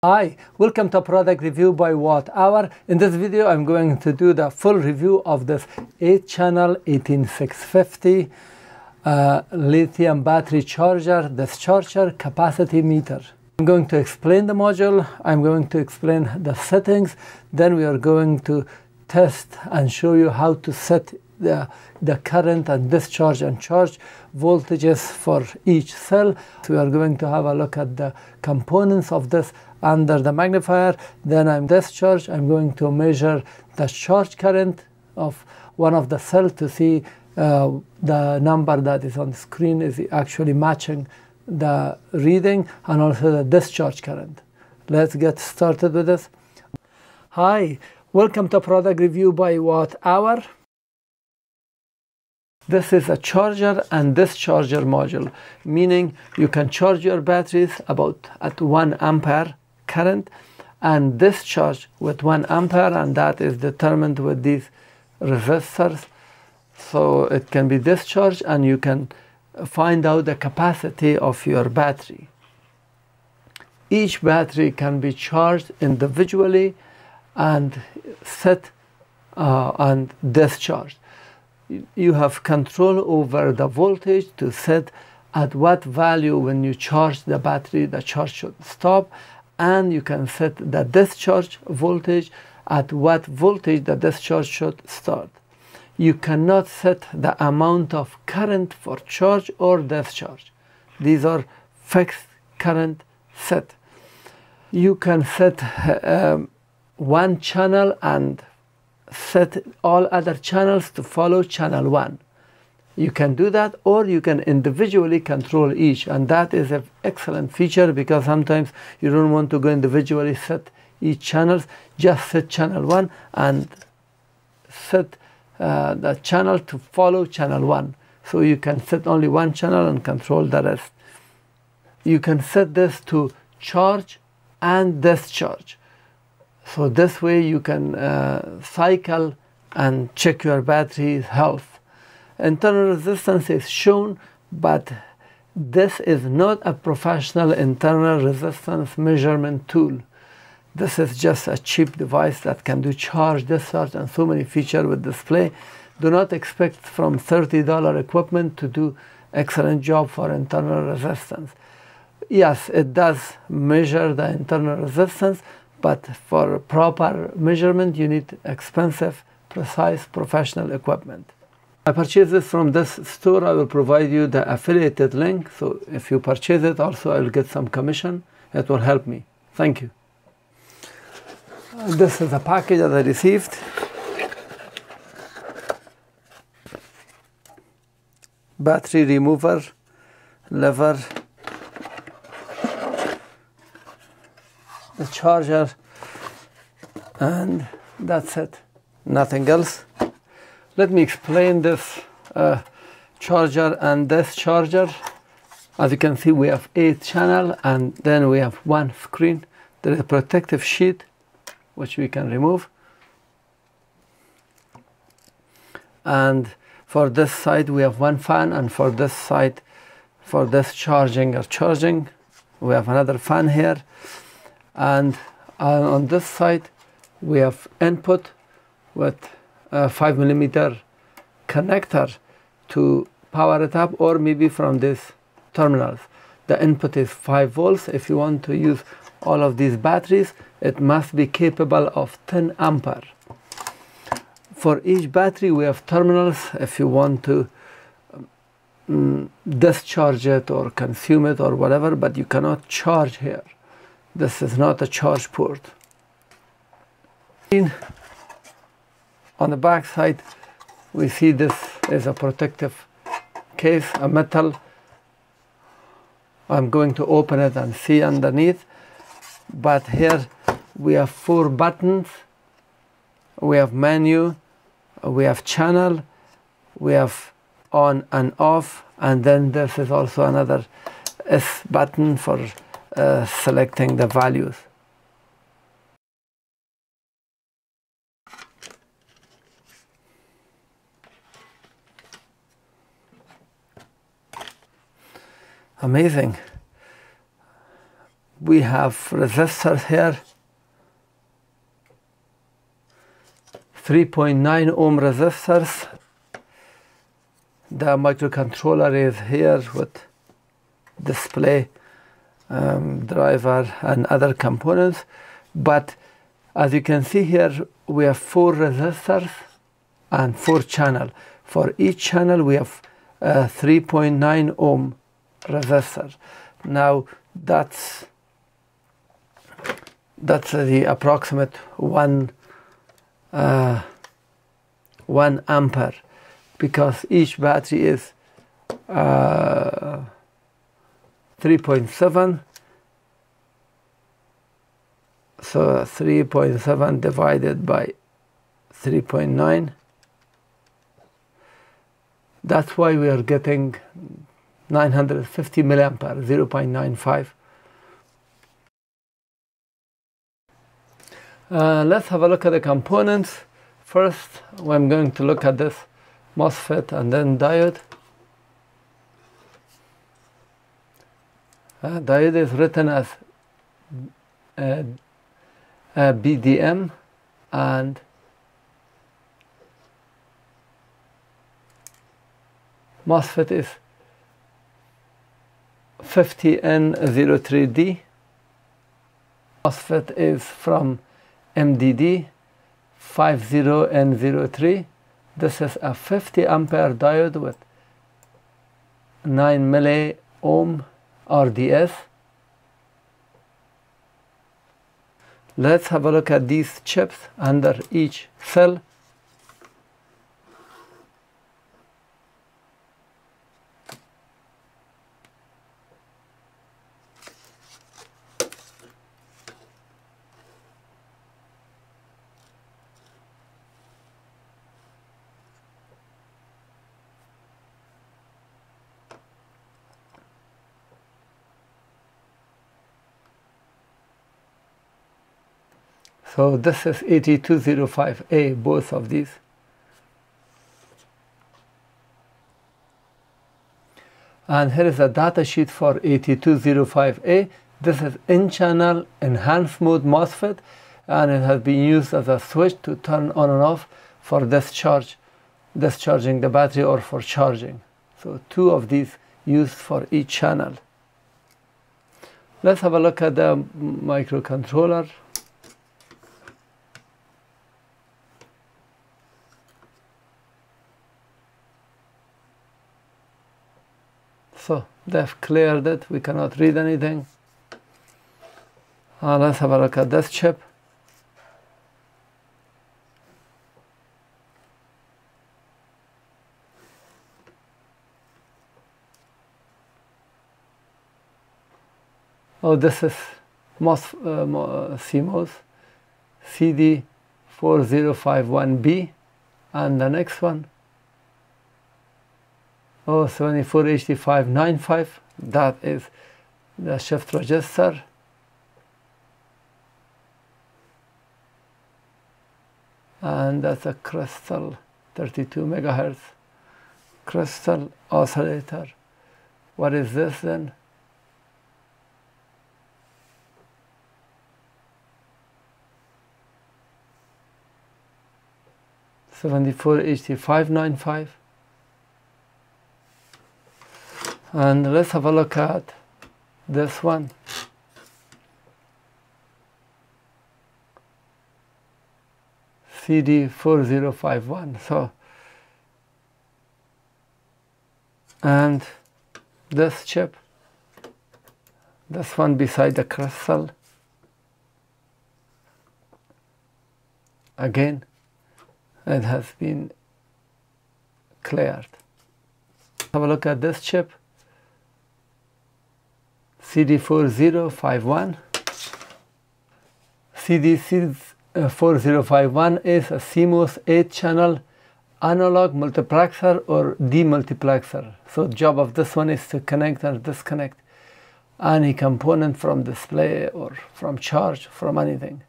Hi, welcome to Product Review by Watt Hour. In this video, I'm going to do the full review of this 8-channel 18650 lithium battery charger, this charger capacity meter. I'm going to explain the module, I'm going to explain the settings, then we are going to test and show you how to set the current and discharge and charge voltages for each cell. So we are going to have a look at the components of this under the magnifier. Then I'm going to measure the charge current of one of the cells to see the number that is on the screen is actually matching the reading, and also the discharge current. Let's get started with this. Hi, welcome to Product Review by Watt Hour. This is a charger and discharger module, meaning you can charge your batteries at 1 ampere current and discharge with 1 ampere, and that is determined with these resistors. So it can be discharged and you can find out the capacity of your battery. Each battery can be charged individually and set and discharged. You have control over the voltage to set at what value when you charge the battery the charge should stop, and you can set the discharge voltage at what voltage the discharge should start. You cannot set the amount of current for charge or discharge. These are fixed current set. You can set one channel and set all other channels to follow channel 1. You can do that, or you can individually control each, and that is an excellent feature because sometimes you don't want to go individually set each channels. Just set channel 1 and set the channel to follow channel 1, so you can set only one channel and control the rest. You can set this to charge and discharge. So this way you can cycle and check your battery's health. Internal resistance is shown, but this is not a professional internal resistance measurement tool. This is just a cheap device that can do charge, discharge, and so many features with display. Do not expect from $30 equipment to do excellent job for internal resistance. Yes, it does measure the internal resistance, but for proper measurement you need expensive, precise, professional equipment. I purchased this from this store. I will provide you the affiliated link, so if you purchase it also I will get some commission. It will help me. Thank you. This is the package that I received. Battery remover, lever, the charger, and that's it. Nothing else. Let me explain this charger and this charger. As you can see, we have 8 channels and then we have one screen. There is a protective sheet which we can remove, and for this side we have one fan, and for this side, for this charging we have another fan here, and on this side we have input with a 5mm connector to power it up, or maybe from these terminals. The input is 5 volts. If you want to use all of these batteries, it must be capable of 10 ampere. For each battery we have terminals if you want to discharge it or consume it or whatever, but you cannot charge here. This is not a charge port. On the back side we see this is a protective case, a metal. I'm going to open it and see underneath, but here we have 4 buttons. We have menu, we have channel, we have on and off, and then this is also another S button for selecting the values. Amazing. we have resistors here, 3.9 ohm resistors. The microcontroller is here with display, driver and other components, but as you can see here we have 4 resistors and 4 channels. For each channel we have 3.9 ohm resistor. Now that's the approximate 1 ampere, because each battery is 3.7, so 3.7 divided by 3.9, that's why we are getting 950 milliampere, 0.95. Let's have a look at the components. First, I'm going to look at this MOSFET and then diode. Diode is written as BDM, and MOSFET is 50N03D. MOSFET is from MDD 50N03. This is a 50 ampere diode with 9 milliohm RDS. Let's have a look at these chips under each cell. So this is 8205A, both of these. And here is a data sheet for 8205A. This is in-channel enhanced mode MOSFET, and it has been used as a switch to turn on and off for discharging the battery or for charging. So 2 of these used for each channel. Let's have a look at the microcontroller. So they've cleared it, we cannot read anything. Let's have a look at this chip. Oh, this is CMOS CD4051B, and the next one, 74HT595, that is the shift register. And that's a crystal 32 megahertz crystal oscillator. What is this then? (74HT595). And let's have a look at this one. CD4051. So, and this chip, this one beside the crystal, again it has been cleared. Have a look at this chip, CD4051. CD4051 is a CMOS 8-channel analog multiplexer or demultiplexer. So the job of this one is to connect or disconnect any component from display or from charge, from anything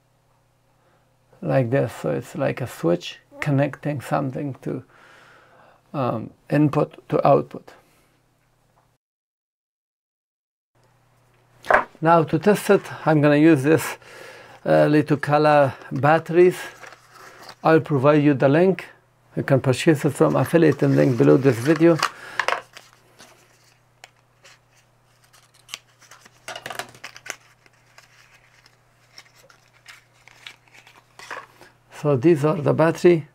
like this. So it's like a switch connecting something to input to output. Now to test it, I'm going to use this Litokala batteries. I'll provide you the link. You can purchase it from affiliate link below this video. So these are the battery,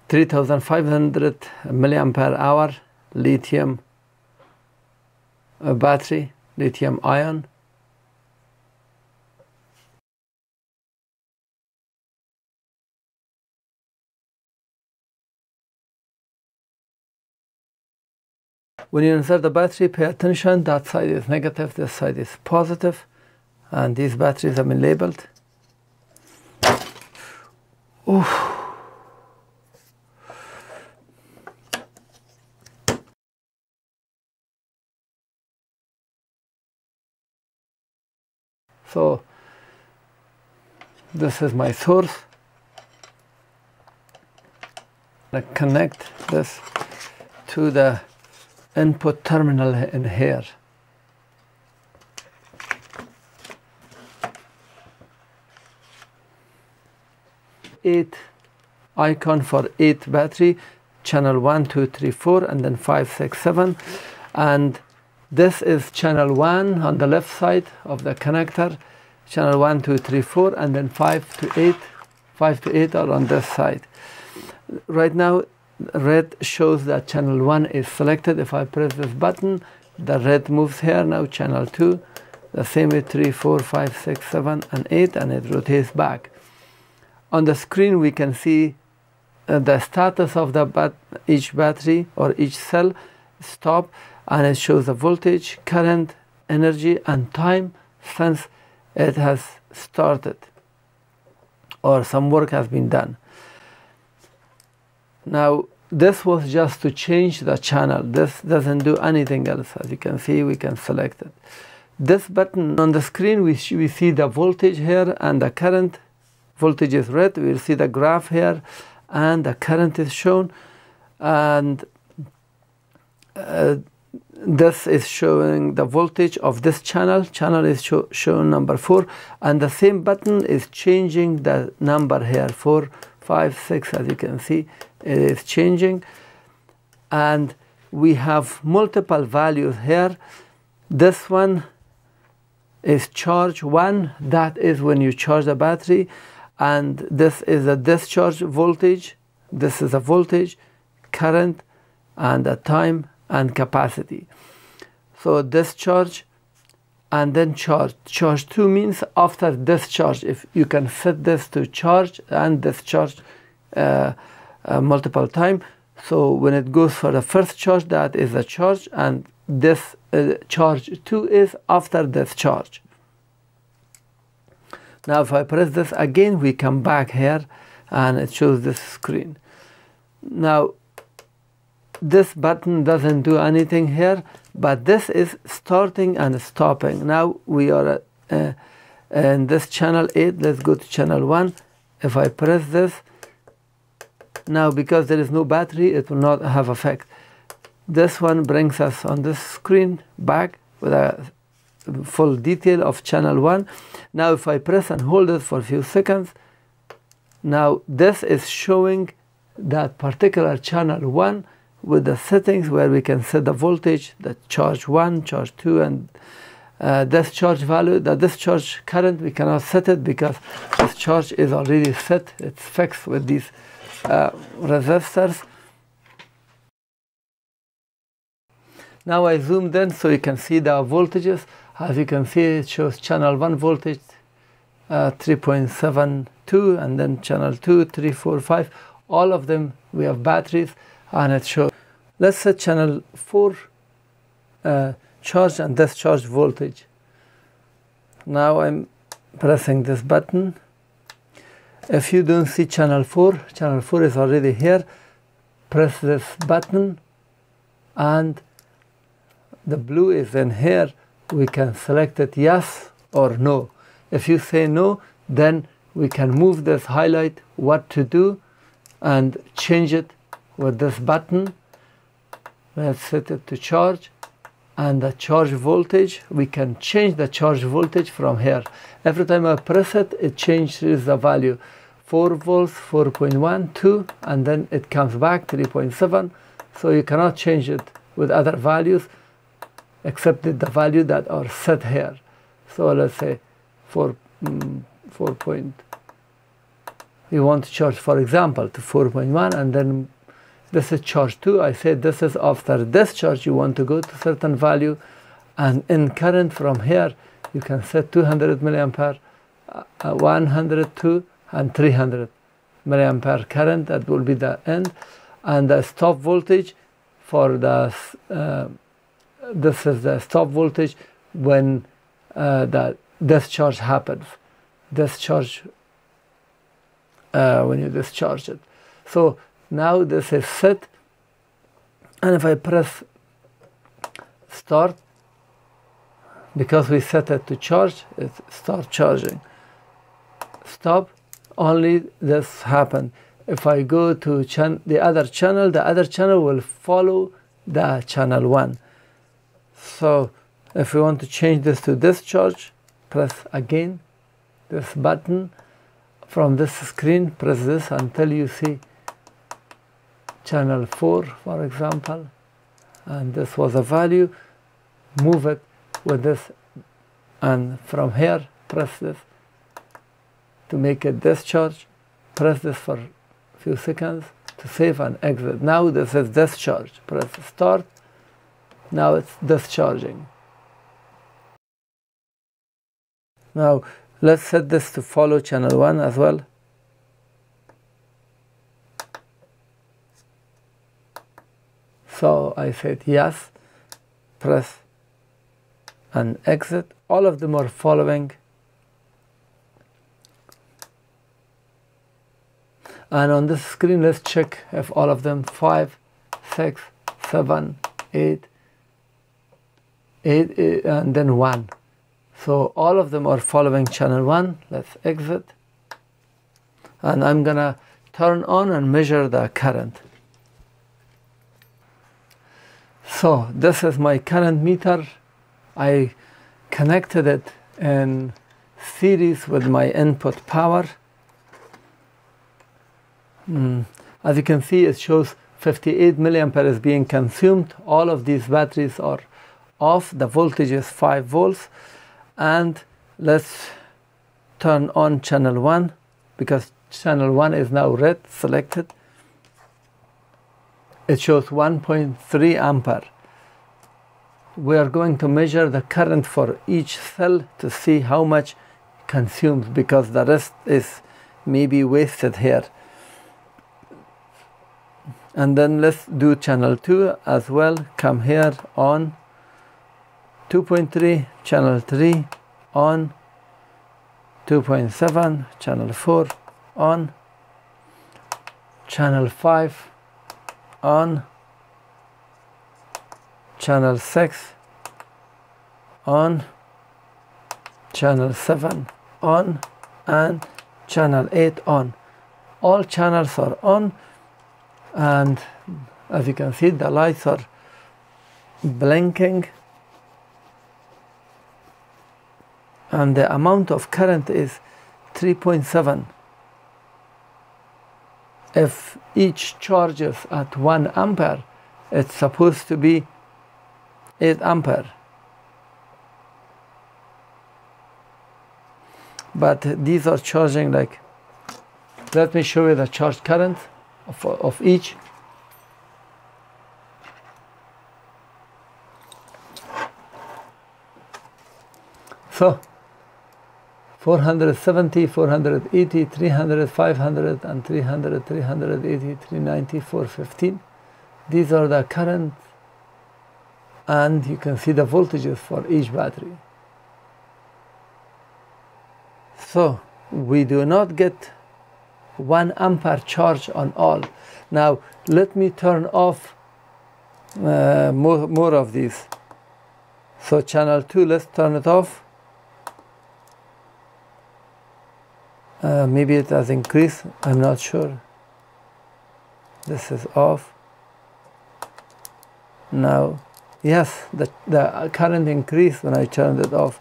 3500 milliampere hour lithium battery, lithium ion. When you insert the battery, pay attention, that side is negative, this side is positive, and these batteries have been labeled. Oof. So this is my source. I connect this to the input terminal in here. Eight icon for 8 battery, channel 1, 2, 3, 4, and then 5, 6, 7. And this is channel 1 on the left side of the connector, channel 1, 2, 3, 4, and then 5 to 8. 5 to 8 are on this side. Right now, red shows that channel 1 is selected. If I press this button, the red moves here. Now channel 2, the same with 3, 4, 5, 6, 7, and 8, and it rotates back. On the screen, we can see the status of the each battery or each cell stop, and it shows the voltage, current, energy, and time since it has started or some work has been done. Now this was just to change the channel. This doesn't do anything else. As you can see, we can select it. This button on the screen, we see the voltage here and the current. Voltage is red. We'll see the graph here, and the current is shown, and this is showing the voltage of this channel. Channel is shown number 4, and the same button is changing the number here, 4, 5, 6. As you can see, it is changing, and we have multiple values here. This one is charge 1. That is when you charge the battery. And this is a discharge voltage, this is a voltage, current, and a time and capacity. So discharge and then charge. Charge 2 means after discharge. If you can set this to charge and discharge multiple times. So when it goes for the first charge, that is a charge, and this charge 2 is after discharge. Now if I press this again, we come back here and it shows this screen. Now this button doesn't do anything here, but this is starting and stopping. Now we are in this channel 8. Let's go to channel 1. If I press this, now because there is no battery, it will not have effect. This one brings us on this screen back with a full detail of channel 1. Now if I press and hold it for a few seconds, now this is showing that particular channel 1 with the settings where we can set the voltage, the charge 1, charge 2, and discharge value. The discharge current, we cannot set it because this charge is already set. It's fixed with these resistors. Now I zoomed in so you can see the voltages. As you can see, it shows channel 1 voltage 3.72, and then channel 2, 3, 4, 5. All of them, we have batteries, and it shows. Let's set channel 4 charge and discharge voltage. Now I'm pressing this button. If you don't see channel 4 is already here. Press this button, and the blue is in here. We can select it yes or no. If you say no, then we can move this highlight what to do and change it with this button. Let's set it to charge, and the charge voltage, we can change the charge voltage from here. Every time I press it, it changes the value. 4 volts, 4.1, 2, and then it comes back 3.7. So you cannot change it with other values except the value that are set here. So let's say 4 point. You want to charge, for example, to 4.1, and then this is charge 2. I said this is after discharge. You want to go to certain value, and in current from here you can set 200 milliampere, 102 and 300 milliampere current. That will be the end, and the stop voltage for the this is the stop voltage when the discharge happens. Discharge when you discharge it. So now this is set, and if I press start, because we set it to charge, it starts charging. Stop, only this happen. If I go to the other channel will follow the channel 1. So if we want to change this to discharge, press again this button. From this screen, press this until you see channel 4, for example, and this was a value. Move it with this, and from here press this to make it discharge. Press this for a few seconds to save and exit. Now this is discharge. Press start. Now it's discharging. Now let's set this to follow channel 1 as well. So I said yes, press and exit. All of them are following. And on this screen, let's check if all of them 5, 6, 7, 8, and then 1. So all of them are following channel 1. Let's exit. And I'm gonna turn on and measure the current. So this is my current meter. I connected it in series with my input power. As you can see, it shows 58 milliampere is being consumed. All of these batteries are off. The voltage is 5 volts. And let's turn on channel 1, because channel 1 is now red selected. It shows 1.3 ampere. We are going to measure the current for each cell to see how much consumes, because the rest is maybe wasted here. And then let's do channel 2 as well. Come here, on 2.3, channel 3, on 2.7, channel 4, on channel 5, on channel 6, on channel 7, on, and channel 8 on. All channels are on, and as you can see, the lights are blinking, and the amount of current is 3.7. If each charges at 1 ampere, it's supposed to be 8 ampere. But these are charging like, let me show you the charge current of each. So 470, 480, 300, 500, and 300, 380, 390, 415. These are the current, and you can see the voltages for each battery. So we do not get 1 ampere charge on all. Now let me turn off more of these. So channel 2, let's turn it off. Maybe it has increased, I'm not sure. This is off. Now, Yes, the current increased when I turned it off.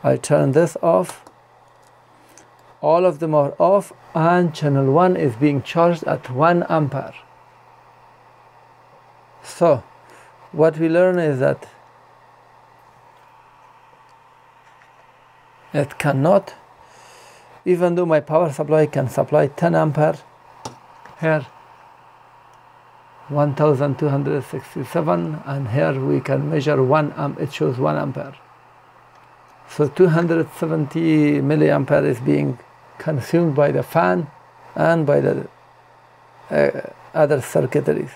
I turned this off. All of them are off, and channel 1 is being charged at 1 ampere. So what we learn is that it cannot, even though my power supply can supply 10 ampere, here 1267, and here we can measure 1 amp, it shows 1 ampere. So 270 milliampere is being consumed by the fan and by the other circuitries.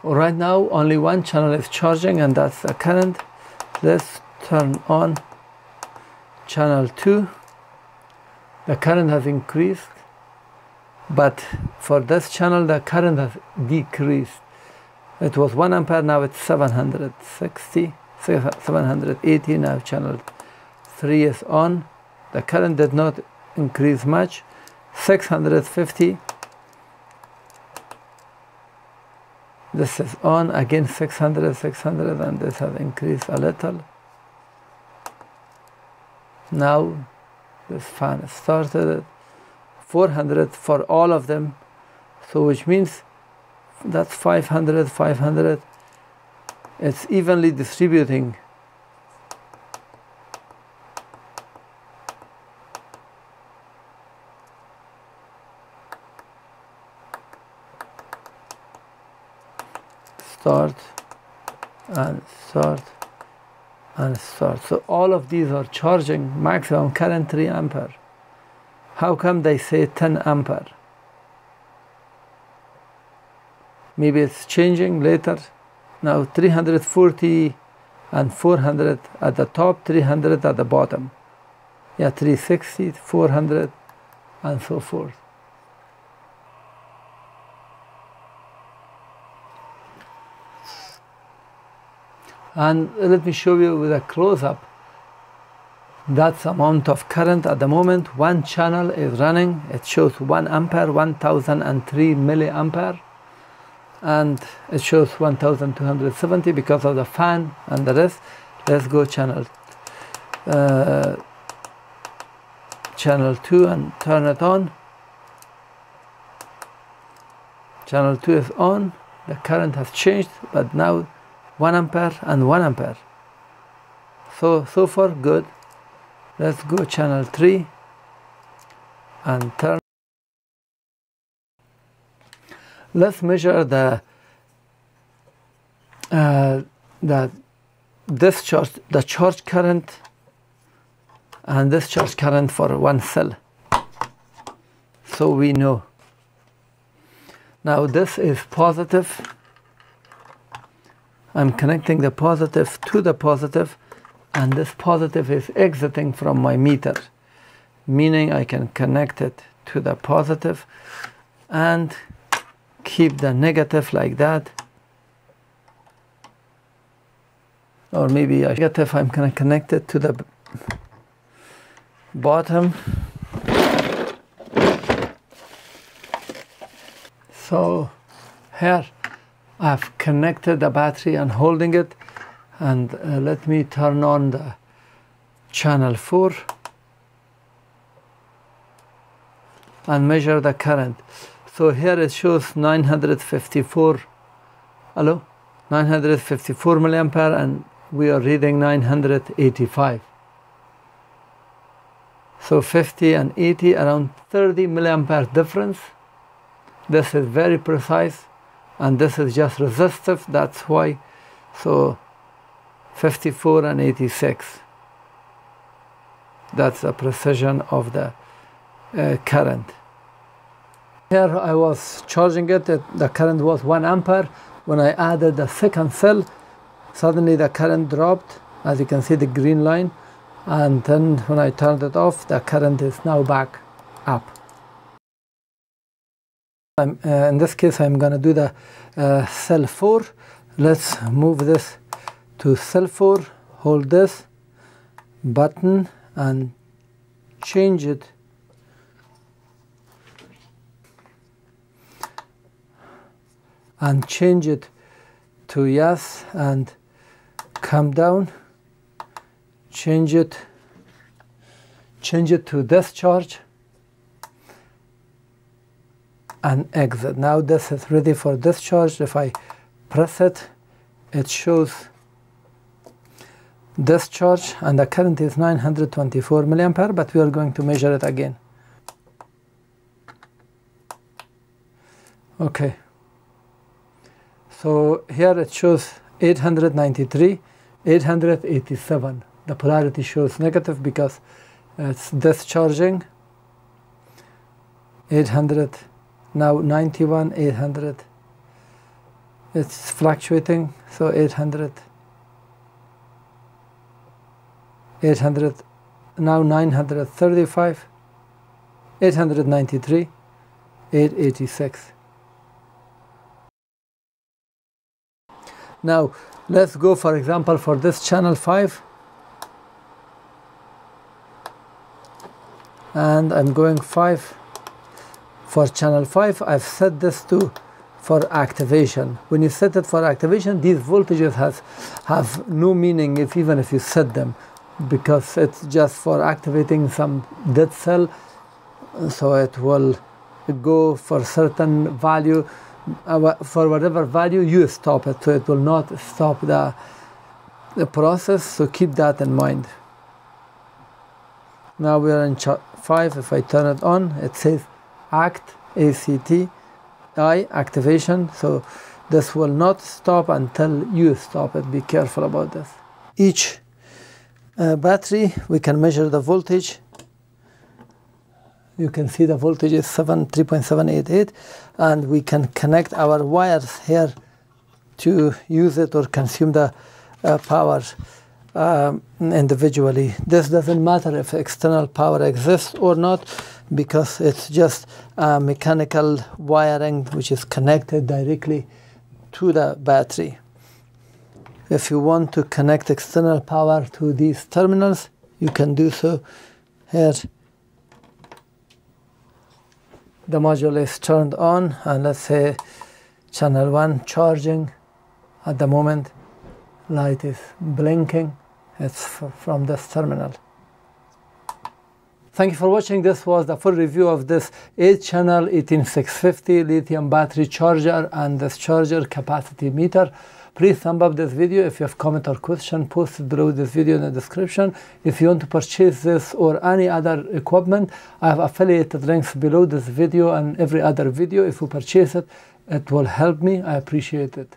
Right now only one channel is charging, and that's the current. Let's turn on channel 2. The current has increased, but for this channel the current has decreased. It was 1 ampere, now it's 760, 780. Now channel 3 is on. The current did not increase much. 650. This is on again, 600, 600, and this has increased a little. Now this fan is started at 400 for all of them, so which means that's 500, 500. It's evenly distributing. Start and start and start. So all of these are charging maximum current 3 ampere. How come they say 10 ampere? Maybe it's changing later. Now 340 and 400 at the top, 300 at the bottom. Yeah, 360, 400, and so forth. And let me show you with a close-up. That's amount of current at the moment. One channel is running. It shows 1 ampere, 1003 milliampere, and it shows 1270 because of the fan and the rest. Let's go channel 2 and turn it on. Channel 2 is on. The current has changed, but now 1 ampere and 1 ampere. So far good. Let's go channel 3 and turn. Let's measure the discharge, the charge current and discharge current for one cell, so we know. Now this is positive. I'm connecting the positive to the positive, and this positive is exiting from my meter, meaning I can connect it to the positive and keep the negative like that. Or maybe negative, I'm going to connect it to the bottom. So here I've connected the battery and holding it, and let me turn on the channel 4 and measure the current. So here it shows 954, 954 milliampere, and we are reading 985. So 50 and 80, around 30 milliampere difference. This is very precise, and this is just resistive, that's why. So 54 and 86, that's the precision of the current. Here I was charging it, the current was 1 ampere. When I added the second cell, suddenly the current dropped, as you can see the green line, and then when I turned it off, the current is now back up. In this case I'm going to do the cell 4. Let's move this to cell 4, hold this button and change it and change it to yes and come down, change it to discharge and exit. Now this is ready for discharge. If I press it, it shows discharge and the current is 924 milliampere, but we are going to measure it again. Okay, so here it shows 893, 887. The polarity shows negative because it's discharging. 800, now 91, 800. It's fluctuating, so 800, 800, now 935, 893, 886. Now let's go, for example, for this channel 5, and I'm going 5. For channel 5, I've set this to for activation. When you set it for activation, these voltages have no meaning even if you set them, because it's just for activating some dead cell, so it will go for certain value, for whatever value you stop it, so it will not stop the process, so keep that in mind. Now we are in 5. If I turn it on, it says ACT, ACT, activation, so this will not stop until you stop it. Be careful about this. Each battery, we can measure the voltage. You can see the voltage is 3.788, and we can connect our wires here to use it or consume the power individually. This doesn't matter if external power exists or not, because it's just mechanical wiring which is connected directly to the battery. If you want to connect external power to these terminals, you can do so. Here the module is turned on, and let's say channel 1 charging. At the moment light is blinking. It's from this terminal. Thank you for watching. This was the full review of this 8-channel 18650 lithium battery charger and this charger capacity meter. Please thumb up this video. If you have comment or question, post it below this video in the description. If you want to purchase this or any other equipment, I have affiliated links below this video and every other video. If you purchase it, it will help me. I appreciate it.